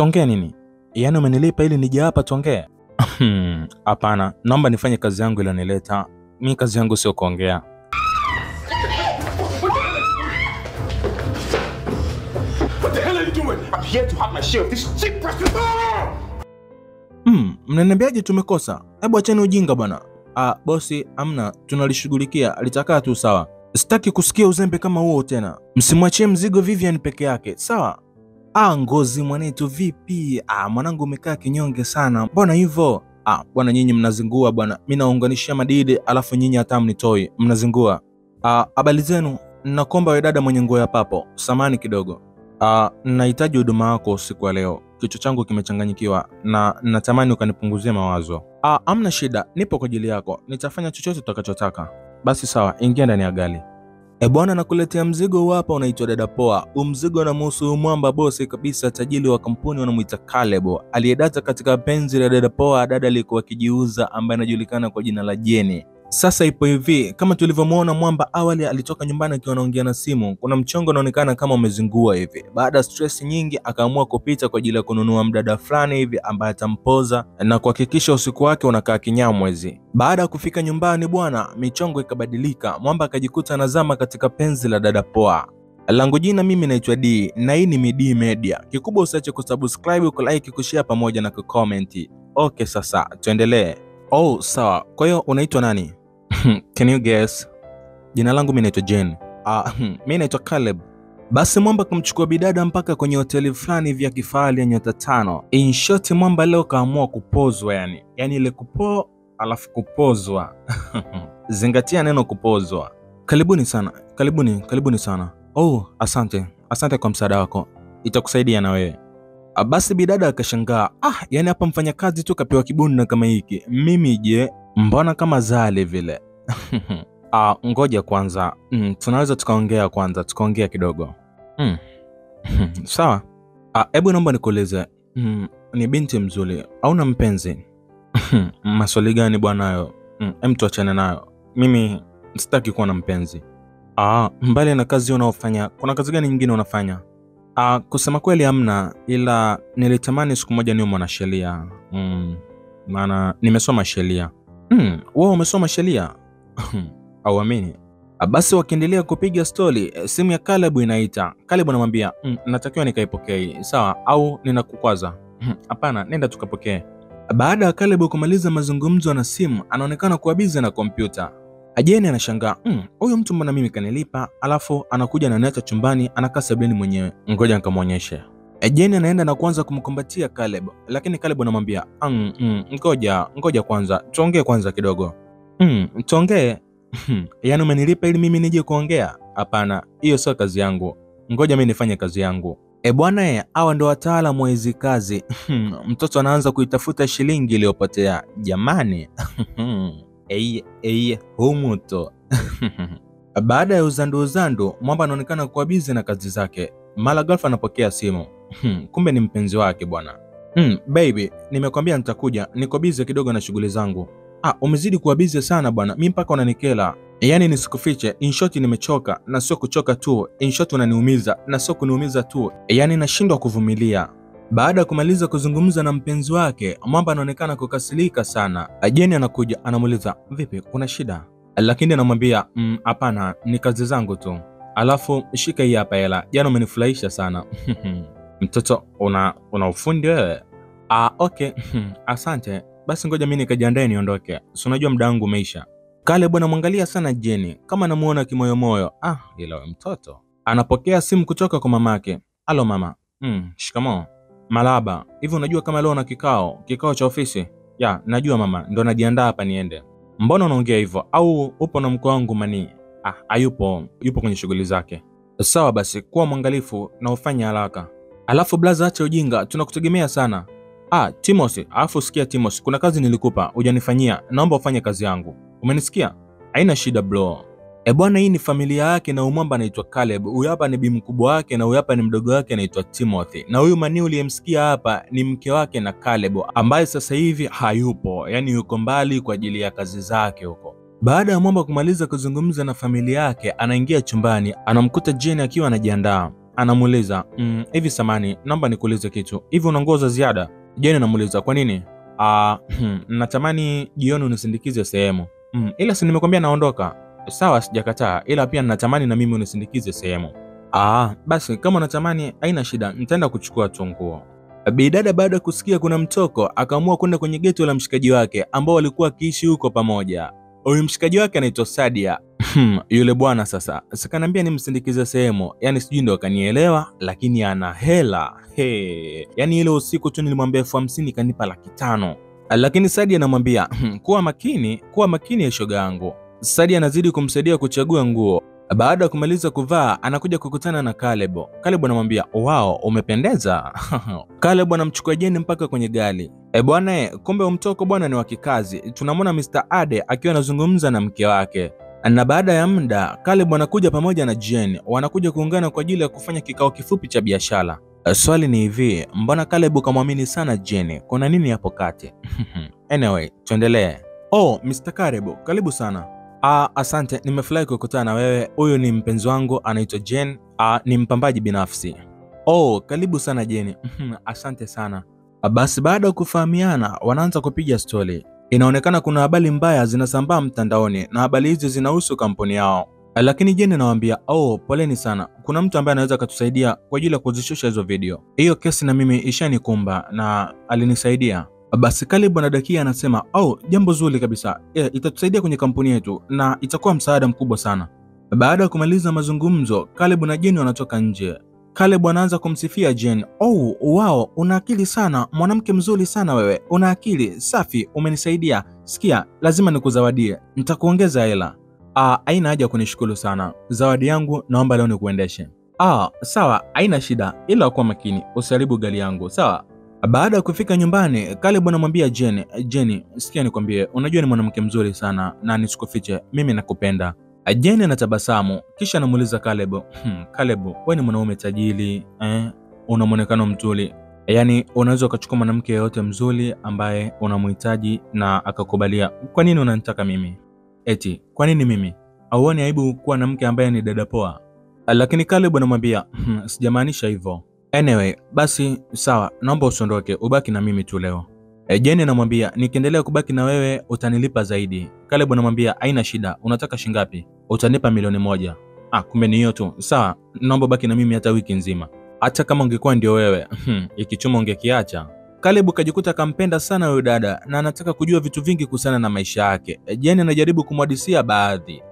Tuongee nini? Yaani umenilipa ili nije hapa tuongee? Hapana, naomba nifanye kazi yangu ile nileta. Mimi kazi yangu sio kuongea. What the hell are you doing? I'm here to have my share of this cheap person. Mnaniambiaje tumekosa? Hebu acheni ujinga bwana. Bosi, amna, tunalishughulikia, alitakaa tu sawa. Sitaki kusikia uzembe kama huo tena. Msimwachie mzigo Vivian peke yake, sawa? Ngozi mwanetu vipi? Mwanangu umekaa kinyonge sana. Mbona hivyo? Bwana nyinyi mnazingua bwana. Mimi naunganishia madidi alafu nyinyi hata mnitoi. Mnazingua. Habari zenu. Nakomba wewe dada mwenye nguo ya papo. Samani kidogo. Nahitaji huduma yako usiku wa leo. Kichwa changu kimechanganyikiwa na natamani ukanipunguzia mawazo. Hamna shida, nipo kwa ajili yako. Nitafanya chochote utakachotaka. Basi sawa, ingia ndani ya gari. Bwana nakuletea mzigo hapa unaitwa Dada Poa. Mzigo unamhusu mwamba bosi kabisa tajiri wa kampuni wanamuita Caleb. Aliyedata katika penzi la Dada Poa, dada alikuwa akijiuza ambaye anajulikana kwa jina la Jenny. Sasa ipo hivi, kama tulivyomuona mwamba awali alitoka nyumbani akiwa anaongea na simu. Kuna mchongo unaonekana kama umezingua hivi. Baada ya stress nyingi akaamua kupita kwa ajili ya kununua mdada fulani hivi ambaye atampoza na kuhakikisha usiku wake unakaa kinyamwezi. Baada ya kufika nyumbani bwana, michongo ikabadilika. Mwamba akajikuta anazama katika penzi la Dada Poa. Langu jina mimi naitwa D na hii ni Midi Media. Kikubwa usiache kusubscribe, kulike, kushare pamoja na kucomment. Okay, sasa tuendelee. Sawa. Kwa hiyo unaitwa nani? Can you guess? Jina langu mimi naitwa Jen. Mimi naitwa Caleb. Basi mwamba kumchukua bidada mpaka kwenye hoteli fulani vya kifahari ya nyota 5. In short mwamba leo kaamua kupozwa yani. Yaani ile alafu kupozwa. Zingatia neno kupozwa. Karibuni sana. Karibuni sana. Asante. Asante kwa msaada wako. Itakusaidia na wewe. Basi bidada akashangaa. Yani hapa mfanyakazi tu kapewa kibuni na kama hiki. Mimi je, mbona kama zale vile? Ngoja kwanza. Tunaweza tukaongea kwanza, tukaongea kidogo. Sawa. Hebu naomba nikuulize. Ni binti mzuri au na mpenzi? Maswali gani bwana hayo? Tuachane nayo. Mimi sitaki kuwa na mpenzi. Mbali na kazi unaofanya, kuna kazi gani nyingine unafanya? Kusema kweli hamna, ila nilitamani siku moja niwe mwanasheria. Maana nimesoma sheria. Wewe umesoma sheria? Hauamini? Basi wakiendelea kupiga story, simu ya Caleb inaita. Caleb anamwambia, natakiwa nikaipokee, sawa au ninakukwaza? Hapana, nenda tukapokee. Baada ya Caleb kumaliza mazungumzo na simu, anaonekana kuwa busy na kompyuta. Jenny anashangaa, huyo mtu mbona mimi kanilipa, alafu anakuja na niacha chumbani, anakaa sebuleni mwenyewe. Ngoja nikamuonyeshe. Jenny anaenda na kuanza kumkumbatia Caleb, lakini Caleb anamwambia, ngoja kwanza, tuongee kwanza kidogo. Tuongee? Yaani umenilipa ili mimi nije kuongea? Hapana, hiyo sio kazi yangu. Ngoja mimi nifanye kazi yangu. Bwana hawa ndo wataalamu wa hizi kazi. Mtoto anaanza kuitafuta shilingi iliyopotea. Jamani. Humuto. Baada ya uzandu, mwamba anaonekana kuwa busy na kazi zake. Mara ghafla anapokea simu. Kumbe ni mpenzi wake bwana. Baby, nimekwambia nitakuja. Niko busy kidogo na shughuli zangu. Umezidi kuwa busy sana bwana. Mimi mpaka unanikela. Yaani nisikufiche, in short nimechoka na sio kuchoka tu. In short unaniumiza na sio kuniumiza tu. Yaani nashindwa kuvumilia. Baada ya kumaliza kuzungumza na mpenzi wake, mwamba anaonekana kukasirika sana. Jenny anakuja, anamuuliza, "Vipi, kuna shida?" Lakini anamwambia, "Hapana, ni kazi zangu tu. Alafu shika hii hapa hela. Jana umenifurahisha sana." Mtoto, una ufundi wewe? Okay. Asante. Basi ngoja mimi nikajiandae niondoke. Si unajua muda wangu umeisha. Caleb anamwangalia sana Jenny kama anamuona kimoyomoyo. Ila wewe mtoto. Anapokea simu kutoka kwa mamake. "Halo mama." Shikamoo." "Malaba, hivi unajua kama leo na kikao cha ofisi?" "Ya, najua mama, ndo najiandaa hapa niende." "Mbona unaongea hivyo? Au upo na mko wangu mani?" Hayupo, yupo kwenye shughuli zake." "Sawa basi, kuwa mwangalifu na ufanye haraka." "Alafu blaza acha ujinga, tunakutegemea sana." Timothy, alafu sikia Timothy, kuna kazi nilikupa, hujanifanyia, naomba ufanye kazi yangu. Umenisikia? Haina shida bro." Bwana hii ni familia yake na umwamba anaitwa Caleb. Huyu hapa ni bi mkubwa wake na huyu hapa ni mdogo wake anaitwa Timothy. Na huyu mani uliyemsikia hapa ni mke wake na Caleb ambaye sasa hivi hayupo, yani yuko mbali kwa ajili ya kazi zake huko. Baada ya mwamba kumaliza kuzungumza na familia yake, anaingia chumbani, anamkuta Jenny akiwa anajiandaa. Anamuuliza, hivi samani, naomba nikuulize kitu. Hivi una nguo za ziada? Jen anamuuliza, kwa nini? Natamani jioni unisindikize sehemu. Ila si nimekwambia naondoka. Sawa, sijakataa, ila pia natamani na mimi unisindikize sehemu. Basi kama unatamani haina shida, nitaenda kuchukua tu nguo. Bidada baada ya kusikia kuna mtoko, akaamua kwenda kwenye geti la mshikaji wake ambao walikuwa akiishi huko pamoja. Huyu mshikaji wake anaitwa Sadia. Yule bwana sasa sikanambia nimsindikize sehemu, yani sijui ndio kanielewa, lakini ana hela. Yani ile usiku tu nilimwambia 50,000 kanipa 500,000. Lakini Sadia anamwambia, kuwa makini ya shoga yangu. Sadia anazidi kumsaidia kuchagua nguo. Baada ya kumaliza kuvaa, anakuja kukutana na Caleb. Caleb anamwambia, "Wow, umependeza." Caleb anamchukua Jen mpaka kwenye gari. Bwana, kumbe umtoko bwana ni wa kikazi. Tunamwona Mr. Ade akiwa anazungumza na mke wake. Na baada ya muda, Caleb anakuja pamoja na Jen. Wanakuja kuungana kwa ajili ya kufanya kikao kifupi cha biashara. Swali ni hivi, mbona Caleb kamwamini sana Jen? Kuna nini hapo kati? Anyway, tuendelee. Mr. Caleb, karibu sana. Asante, nimefurahi kukutana na wewe. Huyu ni mpenzi wangu anaitwa Jen. Ni mpambaji binafsi. Karibu sana Jen. Asante sana. Basi baada ya kufahamiana, wanaanza kupiga story. Inaonekana kuna habari mbaya zinasambaa mtandaoni na habari hizi zinahusu kampuni yao. Lakini Jen anawaambia, poleni sana. Kuna mtu ambaye anaweza kutusaidia kwa ajili ya kuzishusha hizo video. Hiyo kesi na mimi ishanikumba na alinisaidia. Basi Caleb anadakia anasema, jambo zuri kabisa. Itatusaidia kwenye kampuni yetu na itakuwa msaada mkubwa sana. Baada ya kumaliza mazungumzo, Caleb na Jen wanatoka nje. Caleb anaanza kumsifia Jen. Wow, una akili sana, mwanamke mzuri sana wewe. Una akili, safi, umenisaidia. Sikia, lazima nikuzawadie. Nitakuongeza hela. Haina haja kunishukuru sana. Zawadi yangu naomba leo nikuendeshe. Sawa, haina shida. Ila kuwa makini, usiharibu gari yangu, sawa? Baada ya kufika nyumbani, Caleb anamwambia Jen, sikia nikwambie, unajua ni mwanamke mzuri sana na nisikufiche, mimi nakupenda. Jen anatabasamu, kisha anamuuliza Caleb, Caleb, wewe ni mwanaume tajiri, una muonekano mzuri. Yaani unaweza ukachukua mwanamke yote mzuri ambaye unamhitaji na akakubalia. Kwa nini unanitaka mimi? Eti, kwa nini mimi? Hauoni aibu kuwa na mke ambaye ni dada poa? Lakini Caleb anamwambia, sijamaanisha hivyo. Anyway, basi sawa, naomba usiondoke, ubaki na mimi tu leo. Jen anamwambia, nikiendelea kubaki na wewe utanilipa zaidi. Caleb anamwambia, haina shida, unataka shingapi? Utanipa 1,000,000. Kumbe ni hiyo tu. Sawa, naomba baki na mimi hata wiki nzima. Hata kama ungekuwa ndio wewe, ikichuma ungekiacha. Caleb kajikuta kampenda sana huyo dada na anataka kujua vitu vingi kuhusiana na maisha yake. Jen anajaribu kumwadisia baadhi.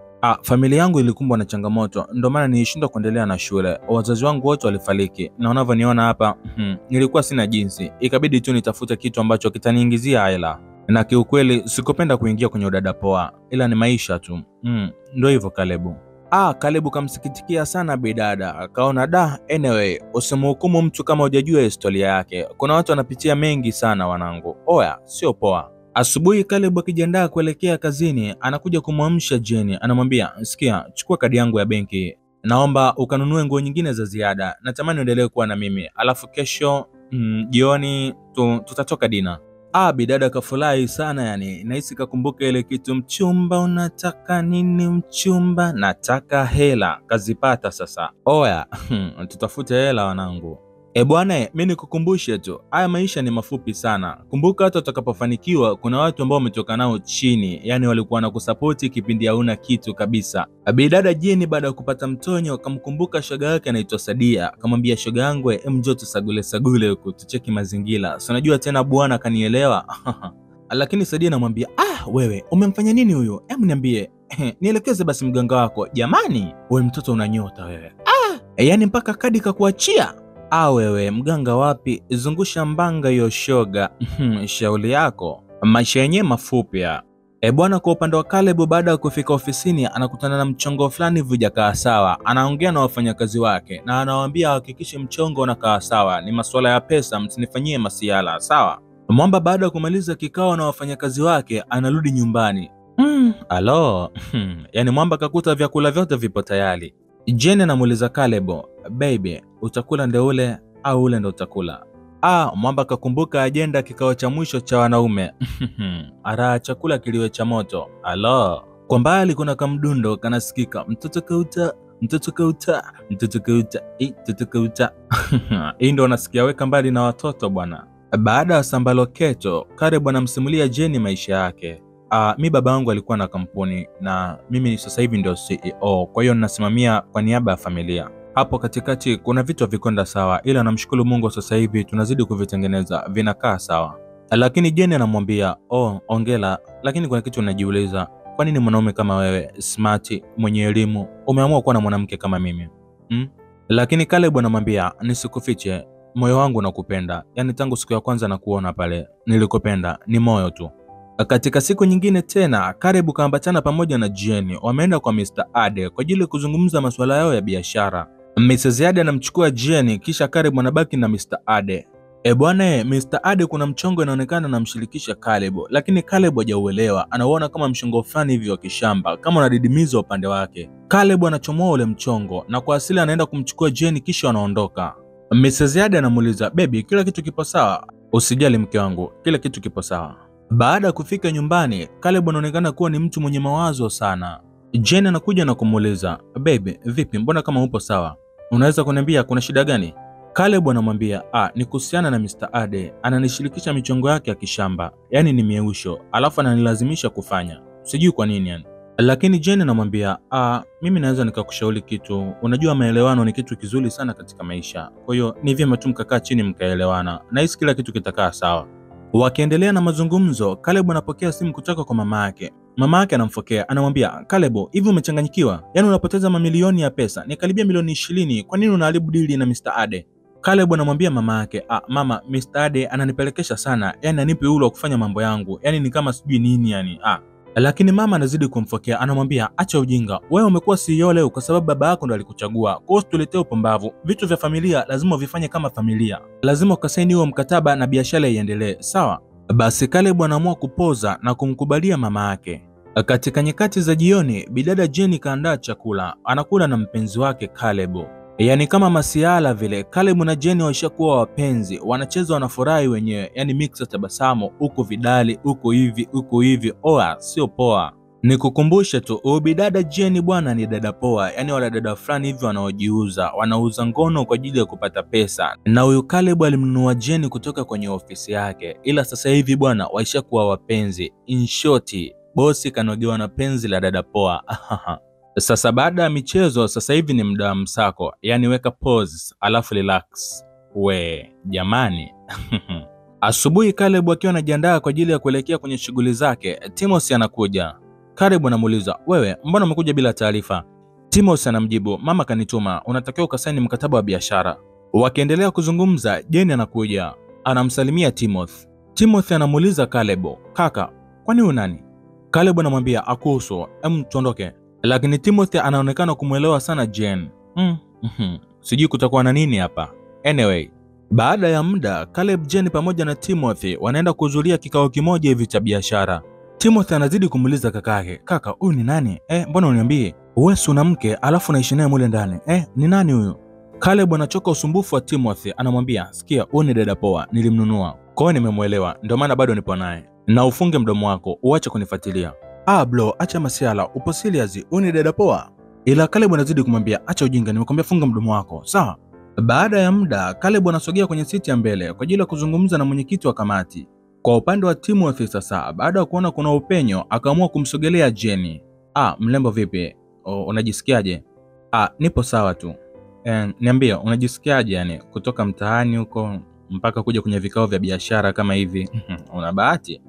Familia yangu ilikumbwa na changamoto, ndio maana nilishindwa kuendelea na shule. Wazazi wangu wote walifariki na unavyoniona hapa, nilikuwa sina jinsi. Ikabidi tu nitafute kitu ambacho kitaniingizia hela. Na kiukweli sikupenda kuingia kwenye udada poa, ila ni maisha tu. Ndio hivyo Caleb. Caleb kamsikitikia sana bidada, akaona anyway, usimhukumu mtu kama hujajua historia yake. Kuna watu wanapitia mengi sana wanangu. Sio poa. Asubuhi Caleb akijiandaa kuelekea kazini, anakuja kumwamsha Jen. Anamwambia, sikia, chukua kadi yangu ya benki. Naomba ukanunue nguo nyingine za ziada. Natamani uendelee kuwa na mimi. Alafu kesho jioni tutatoka dina. Bidada kafurahi sana yani. Nahisi kakumbuka ile kitu, mchumba unataka nini mchumba? Nataka hela. Kazipata sasa. Tutafute hela wanangu. Bwana, mimi nikukumbushe tu, haya maisha ni mafupi sana. Kumbuka hata utakapofanikiwa kuna watu ambao umetoka nao chini, yani walikuwa na kusapoti kipindi hauna kitu kabisa. Bidada Jen baada ya kupata mtonyo akamkumbuka shoga yake anaitwa Sadia. Akamwambia, shoga yangu, njoo tusagule huku tucheki mazingira. Si unajua tena bwana kanielewa. Lakini Sadia anamwambia, wewe umemfanya nini huyu? Niambie. Nielekeze basi mganga wako. Jamani, wewe mtoto unanyota wewe. Yani mpaka kadi kakuachia. Wewe mganga wapi? Zungusha mbanga hiyo shoga. Shauli yako. Maisha yenyewe mafupi. Bwana, kwa upande wa Caleb, baada ya kufika ofisini anakutana na mchongo fulani hujakaa sawa. Anaongea na wafanyakazi wake na anawaambia hakikishe mchongo unakaa sawa. Ni masuala ya pesa, msinifanyie masiala, sawa? Mwamba baada ya kumaliza kikao na wafanyakazi wake anarudi nyumbani. Yani Mwamba kakuta vyakula vyote vipo tayari. Jen anamuuliza Caleb, baby, utakula ndio ule au ule ndio utakula? Mwamba kakumbuka ajenda kikao cha mwisho cha wanaume. Chakula kiliwe cha moto. Kwa mbali kuna kamdundo kanasikika, mtoto kauta mtoto kauta, mtoto kauta, mtoto kauta. Hii ndo nasikia weka mbali na watoto bwana. Baada ya Sambaloketo, Caleb anamsimulia Jenny maisha yake. Mi baba yangu alikuwa na kampuni na mimi sasa hivi ndio CEO, kwa hiyo ninasimamia kwa niaba ya familia. Hapo katikati kuna vitu havikwenda sawa, ila namshukuru Mungu sasa hivi tunazidi kuvitengeneza, vinakaa sawa. Lakini Jenny anamwambia, ongela, lakini kuna kitu najiuliza, kwa nini mwanaume kama wewe, smart, mwenye elimu, umeamua kuwa na mwanamke kama mimi? Lakini Caleb anamwambia, nisikufiche, moyo wangu nakupenda. Yaani tangu siku ya kwanza na kuona pale, nilikupenda, ni moyo tu. Katika siku nyingine tena, Caleb kaambatana pamoja na Jenny, wameenda kwa Mr. Ade kwa ajili ya kuzungumza masuala yao ya biashara. Mrs. Ade anamchukua Jenny, kisha Caleb anabaki na Mr. Ade. Bwana, Mr. Ade kuna mchongo inaonekana anamshirikisha Caleb, lakini Caleb hajauelewa, anaona kama mchongo fulani hivi wa kishamba, kama unadidimiza upande wake. Caleb anachomoa ule mchongo na kwa asili anaenda kumchukua Jenny kisha wanaondoka. Mrs. Ade anamuuliza, "Baby, kila kitu kipo sawa?" "Usijali mke wangu, kila kitu kipo sawa." Baada ya kufika nyumbani, Caleb anaonekana kuwa ni mtu mwenye mawazo sana. Jenny anakuja na kumuuliza, "Baby, vipi, mbona kama upo sawa? Unaweza kuniambia kuna shida gani?" Caleb anamwambia, ni kuhusiana na Mr. Ade, ananishirikisha michongo yake ya kishamba, yani ni mieusho, alafu ananilazimisha kufanya. Sijui kwa nini yani. Lakini Jenny anamwambia, mimi naweza nikakushauri kitu. Unajua maelewano ni kitu kizuri sana katika maisha. Kwa hiyo ni vyema tu mkakaa chini mkaelewana. Na hisi kila kitu kitakaa sawa. Wakiendelea na mazungumzo, Caleb anapokea simu kutoka kwa mama yake. Mama yake anamfokea, anamwambia, "Caleb, hivi umechanganyikiwa? Yaani unapoteza mamilioni ya pesa, ni karibia milioni 20. Kwa nini unaharibu dili na Mr. Ade?" Caleb anamwambia mama yake, "Mama, Mr. Ade ananipelekesha sana. Yaani anipe uhuru wa kufanya mambo yangu. Yaani ni kama sijui nini yani." Lakini mama anazidi kumfokea, anamwambia, "Acha ujinga. Wewe umekuwa CEO leo kwa sababu baba yako ndo alikuchagua. Kwa hiyo usituletee upumbavu. Vitu vya familia lazima uvifanye kama familia. Lazima ukasaini huo mkataba na biashara iendelee, sawa?" Basi Caleb anaamua kupoza na kumkubalia mama yake. Katika nyakati za jioni, bidada Jenny kaandaa chakula, anakula na mpenzi wake Caleb. Yaani kama masiala vile, Caleb na Jenny washakuwa wapenzi, wanacheza wanafurahi wenyewe, yani mixa tabasamu, huko vidali, huko hivi, sio poa. Nikukumbushe tu, bidada Jenny bwana ni dada poa, yani wala dada fulani hivi wanaojiuza, wanauza ngono kwa ajili ya kupata pesa. Na huyu Caleb alimnunua Jenny kutoka kwenye ofisi yake, ila sasa hivi bwana waishakuwa wapenzi. In short, bosi kanogewa na penzi la dada poa. Sasa baada ya michezo, sasa hivi ni muda wa msako, yani weka pause alafu relax. Jamani. Asubuhi Caleb akiwa anajiandaa kwa ajili ya kuelekea kwenye shughuli zake, Timothy anakuja. Caleb anamuuliza, "Wewe, mbona umekuja bila taarifa?" Timothy anamjibu, "Mama kanituma, unatakiwa ukasaini mkataba wa biashara." Wakiendelea kuzungumza, Jenny anakuja. Anamsalimia Timothy. Timothy anamuuliza Caleb, "Kaka, kwani wewe nani?" Caleb anamwambia, "Akuhusu, tuondoke." Lakini Timothy anaonekana kumuelewa sana Jenny. Sijui kutakuwa na nini hapa. Anyway, baada ya muda, Caleb, Jenny pamoja na Timothy wanaenda kuhudhuria kikao kimoja hivi cha biashara. Timothy anazidi kumuuliza kakake, "Kaka, huyu ni nani? Mbona uniambie? Wewe si una mke alafu unaishi naye mule ndani? Ni nani huyu?" Caleb anachoka usumbufu wa Timothy, anamwambia, "Sikia, huyu ni dada poa, nilimnunua. Kwa hiyo nimemuelewa, ndio maana bado nipo naye. Na ufunge mdomo wako, uache kunifuatilia." Bro, acha masiala, upo serious? Huyu ni dada poa? Ila Caleb anazidi kumwambia, "Acha ujinga, nimekwambia funga mdomo wako, sawa?" Baada ya muda, Caleb anasogea kwenye siti ya mbele kwa ajili ya kuzungumza na mwenyekiti wa kamati. Kwa upande wa Timothy sasa, baada ya kuona kuna upenyo, akaamua kumsogelea Jenny. Mlembo vipi? Unajisikiaje?" Nipo sawa tu." Niambie, unajisikiaje yani kutoka mtaani huko mpaka kuja kwenye vikao vya biashara kama hivi? Una bahati."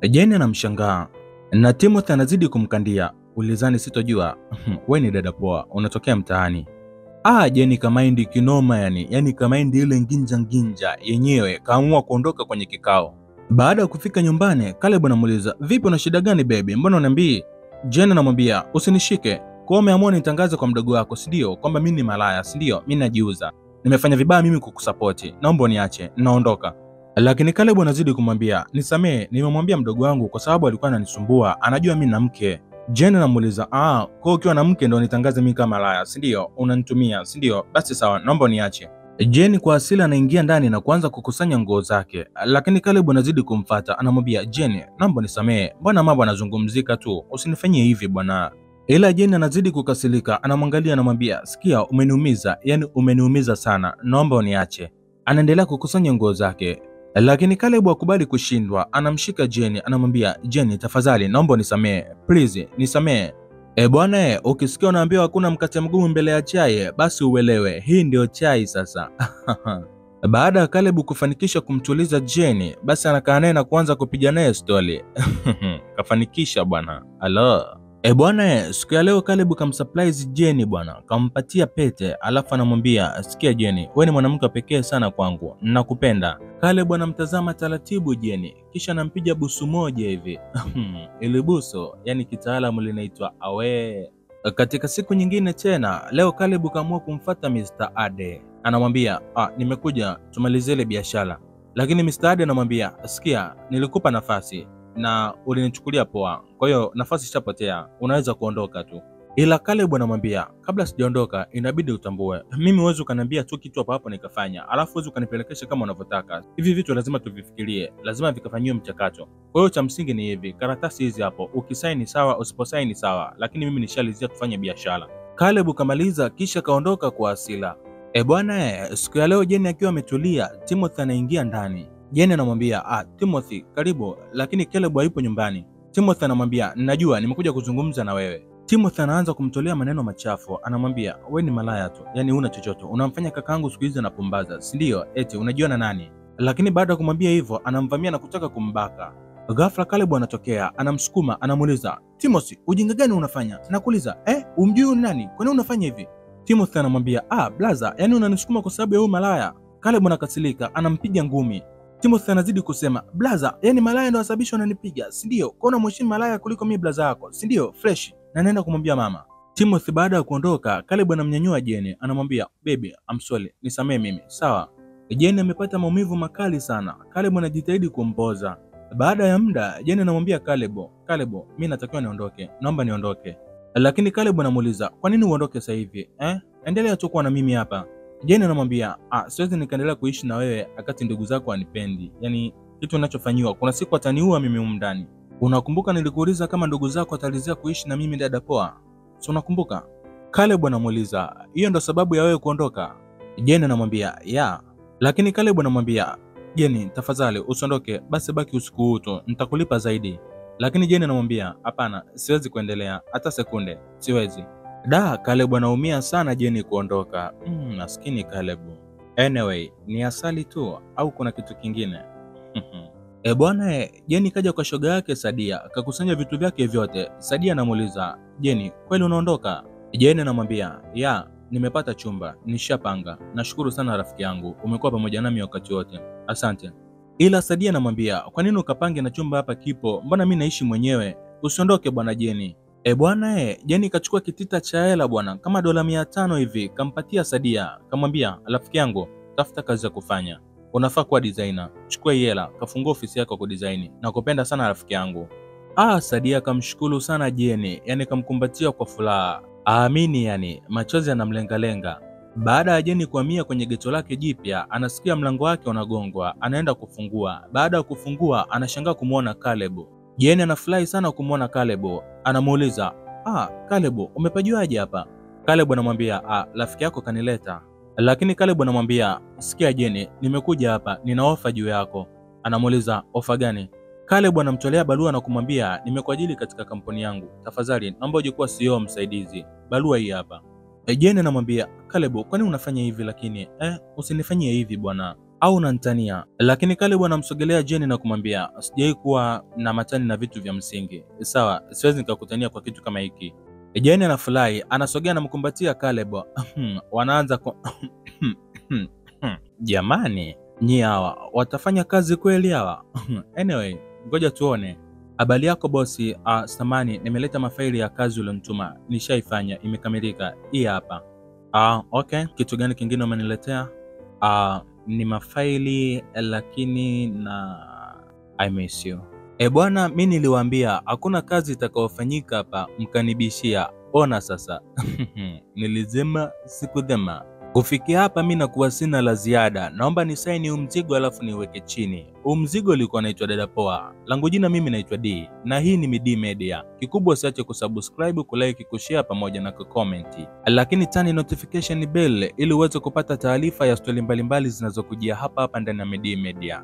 Jenny anamshangaa. Na Timothy anazidi kumkandia, "Ulizani sitojua? Wewe ni dada poa, unatokea mtaani." Jenny kamaindi kinoma yani kamaindi ile nginja yenyewe, kaamua kuondoka kwenye kikao. Baada ya kufika nyumbani, Caleb anamuuliza, "Vipi, una shida gani baby? Mbona unaniambia?" Jenny anamwambia, "Usinishike. Kwa hiyo umeamua nitangaze kwa mdogo wako, si ndio? Kwamba mimi ni malaya, si ndio? Mimi najiuza. Nimefanya vibaya mimi kukusupport. Naomba uniache, naondoka." Lakini Caleb anazidi kumwambia, "Nisamee, nimemwambia mdogo wangu kwa sababu alikuwa ananisumbua, anajua mimi na mke." Jenny anamuuliza, "Kwa ukiwa na mke ndio nitangaze mimi kama malaya, si ndio? Unanitumia, si ndio? Basi sawa, naomba uniache." Jenny kwa asili anaingia ndani na kuanza kukusanya nguo zake, lakini Caleb anazidi kumfuata, anamwambia, "Jenny, naomba nisamee, mbona mambo yanazungumzika tu, usinifanyie hivi bwana." Ila Jeni anazidi kukasirika, anamwangalia anamwambia, sikia, umeniumiza, yani umeniumiza sana, naomba uniache. Anaendelea kukusanya nguo zake, lakini Caleb hakubali kushindwa. Anamshika Jeni, anamwambia, Jeni tafadhali, naomba unisamee, please nisamee. Bwana, ukisikia unaambiwa hakuna mkate mgumu mbele ya chai, basi uelewe hii ndio chai sasa. Baada ya Caleb kufanikisha kumtuliza Jeni, basi anakaa naye na kuanza kupiga naye stori. Kafanikisha bwana. Alo. Bwana, siku ya leo Caleb kamsurprise Jeni bwana, kampatia pete, alafu anamwambia, sikia Jeni, wewe ni mwanamke pekee sana kwangu, nakupenda. Caleb anamtazama taratibu Jeni, kisha anampiga busu moja hivi. Ile busu, yani kitaalamu linaitwa awe. Katika siku nyingine tena, leo Caleb kaamua kumfuata Mr. Ade. Anamwambia, nimekuja tumalizie ile biashara. Lakini Mr. Ade anamwambia, sikia, nilikupa nafasi na ulinichukulia poa. Kwa hiyo nafasi ishapotea, unaweza kuondoka tu. Ila Caleb anamwambia, kabla sijaondoka inabidi utambue, mimi huwezi ukaniambia tu kitu hapo hapo nikafanya, alafu huwezi ukanipelekesha kama unavyotaka. Hivi vitu lazima tuvifikirie, lazima vikafanyiwe mchakato. Kwa hiyo cha msingi ni hivi, karatasi hizi hapo, ukisaini sawa, usiposaini sawa, lakini mimi nishalizia tufanye biashara. Caleb kamaliza kisha kaondoka kwa hasira. Bwana, siku ya leo Jeni akiwa ametulia, Timothy anaingia ndani. Jeni anamwambia, Timothy karibu, lakini Caleb hayupo nyumbani. Timothy anamwambia, ninajua nimekuja kuzungumza na wewe. Timothy anaanza kumtolea maneno machafu, anamwambia, wewe ni malaya tu, yani huna chochote, unamfanya kakaangu siku hizi anapumbaza, si ndio? Eti unajiona nani? Lakini baada ya kumwambia hivyo, anamvamia na kutaka kumbaka. Ghafla Caleb anatokea, anamsukuma, anamuuliza, Timothy, ujinga gani unafanya? Nakuuliza, umjui ni nani? Kwa nini unafanya hivi? Timothy anamwambia, blaza, yani unanisukuma kwa sababu ya huyu malaya. Caleb anakasirika, anampiga ngumi. Timothy anazidi kusema, blaza, yani malaya ndio asababisha unanipiga, si ndio? Kwa nini mheshimu malaya kuliko mimi blaza yako, si ndio? Fresh. Na naenda kumwambia mama. Timothy baada ya kuondoka, Caleb anamnyanyua Jeni, anamwambia, baby, I'm sorry, nisamee mimi. Sawa. Jeni amepata maumivu makali sana. Caleb anajitahidi kumpoza. Baada ya muda, Jeni anamwambia Caleb, mimi natakiwa niondoke. Naomba niondoke. Lakini Caleb anamuuliza, kwa nini uondoke sasa hivi? Endelea tu kuwa na mimi hapa. Jeni anamwambia, siwezi nikaendelea kuishi na wewe wakati ndugu zako wanipendi. Yaani kitu ninachofanywa, kuna siku ataniua mimi humu ndani. Unakumbuka nilikuuliza kama ndugu zako atalizia kuishi na mimi dada poa? Si unakumbuka? Caleb anamuuliza, hiyo ndo sababu ya wewe kuondoka? Jeni anamwambia, ya. Lakini Caleb anamwambia, Jeni tafadhali usiondoke, basi baki usiku huu tu, nitakulipa zaidi. Lakini Jeni anamwambia, hapana, siwezi kuendelea hata sekunde, siwezi. Caleb anaumia sana Jeni kuondoka. Maskini Caleb. Anyway, ni asali tu au kuna kitu kingine? Bwana, Jeni kaja kwa shoga yake Sadia, akakusanya vitu vyake vyote. Sadia anamuuliza, Jeni, kweli unaondoka? Jeni anamwambia, ya, nimepata chumba, nishapanga. Nashukuru sana rafiki yangu, umekuwa pamoja nami wakati wote. Asante. Ila Sadia anamwambia, kwa nini ukapange na chumba hapa kipo? Mbona mimi naishi mwenyewe? Usiondoke bwana Jeni. Bwana, Jeni kachukua kitita cha hela bwana, kama dola 500 hivi, kampatia Sadia, kamwambia, rafiki yangu, tafuta kazi ya kufanya. Unafaa kuwa designer. Chukua hela, kafungua ofisi yako kwa design. Nakupenda sana rafiki yangu. Sadia kamshukuru sana Jeni, yani kamkumbatia kwa furaha. Aamini yani, machozi yanamlengalenga. Baada ya Jeni kuhamia kwenye geto lake jipya, anasikia mlango wake unagongwa, anaenda kufungua. Baada ya kufungua, anashangaa kumuona Caleb. Jeni anafurahi sana kumuona Caleb. Anamuuliza, Caleb, umepajuaje hapa? Caleb anamwambia, rafiki yako kanileta. Lakini Caleb anamwambia, sikia Jeni, nimekuja hapa, nina ofa juu yako. Anamuuliza, ofa gani? Caleb anamtolea barua na kumwambia, nimekuajiri katika kampuni yangu. Tafadhali, naomba uje kuwa CEO msaidizi. Barua hii hapa. Jeni anamwambia, Caleb, kwani unafanya hivi lakini? Usinifanyie hivi bwana. Au unanitania? Lakini Caleb anamsogelea Jeni na kumwambia, sijai kuwa na matani na vitu vya msingi. Sawa, siwezi nikakutania kwa kitu kama hiki. Jeni anafurahi, anasogea na mkumbatia Caleb. Wanaanza jamani, nyi hawa watafanya kazi kweli hawa? Anyway, ngoja tuone. Habari yako bosi, samani, nimeleta mafaili ya kazi ulionituma. Nishaifanya, imekamilika. Hii hapa. Okay, kitu gani kingine umeniletea? Ni mafaili lakini na I miss you. Bwana, mimi niliwaambia hakuna kazi itakayofanyika hapa, mkanibishia. Ona sasa. Nilizema sikudhema. Kufikia hapa mimi nakuwa sina la ziada. Naomba ni saini mzigo alafu niweke chini. Mzigo ulikuwa naitwa Dada Poa. Langu jina mimi naitwa D. Na hii ni Midi Media. Kikubwa usiache kusubscribe, kulike, kushare pamoja na kucomment. Lakini turn notification bell ili uweze kupata taarifa ya stori mbalimbali zinazokujia hapa ndani ya Midi Media.